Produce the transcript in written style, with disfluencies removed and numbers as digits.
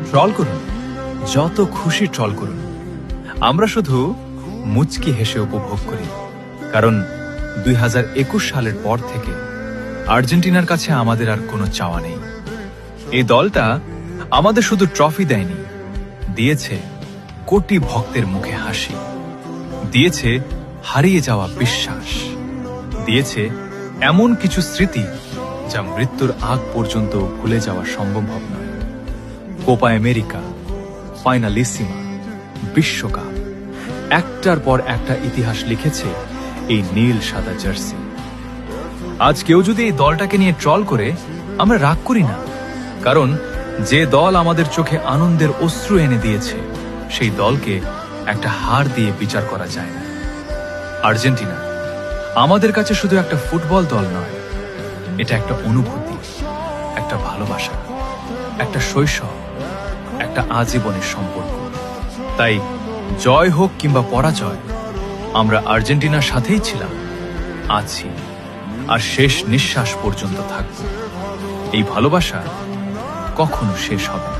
Troll করুন, যত খুশি ট্রল করুন। আমরা শুধু মুচকি হেসে উপভোগ করি, কারণ 2021 সালের পর থেকে আর্জেন্টিনার কাছে আমাদের আর কোনো চাওয়া নেই। এই দলটা আমাদের শুধু ট্রফি দেয়নি, দিয়েছে কোটি ভক্তের মুখে হাসি, দিয়েছে হারিয়ে যাওয়া বিশ্বাস, দিয়েছে এমন কিছু স্মৃতি যা মৃত্যুর আগ পর্যন্ত ভুলে যাওয়া সম্ভব নয়। কোপা আমেরিকা, ফাইনালিসিমা, বিশ্বকাপ, একটার পর একটা ইতিহাস লিখেছে এই নীল সাদা জার্সি। আজ কেউ যদি এই দলটাকে নিয়ে ট্রল করে, আমরা রাগ করি না, কারণ যে দল আমাদের চোখে আনন্দের অশ্রু এনে দিয়েছে, সেই দলকে একটা হার দিয়ে বিচার করা যায় না। আর্জেন্টিনা আমাদের কাছে শুধু একটা ফুটবল দল নয়, এটা একটা অনুভূতি, একটা ভালোবাসা, একটা শৈশব, একটা আজীবনের সম্পর্ক। তাই জয় হোক কিংবা পরাজয়, আমরা আর্জেন্টিনার সাথেই ছিলাম, আছি, আর শেষ নিঃশ্বাস পর্যন্ত থাকব। এই ভালোবাসা কখনো শেষ হবে না।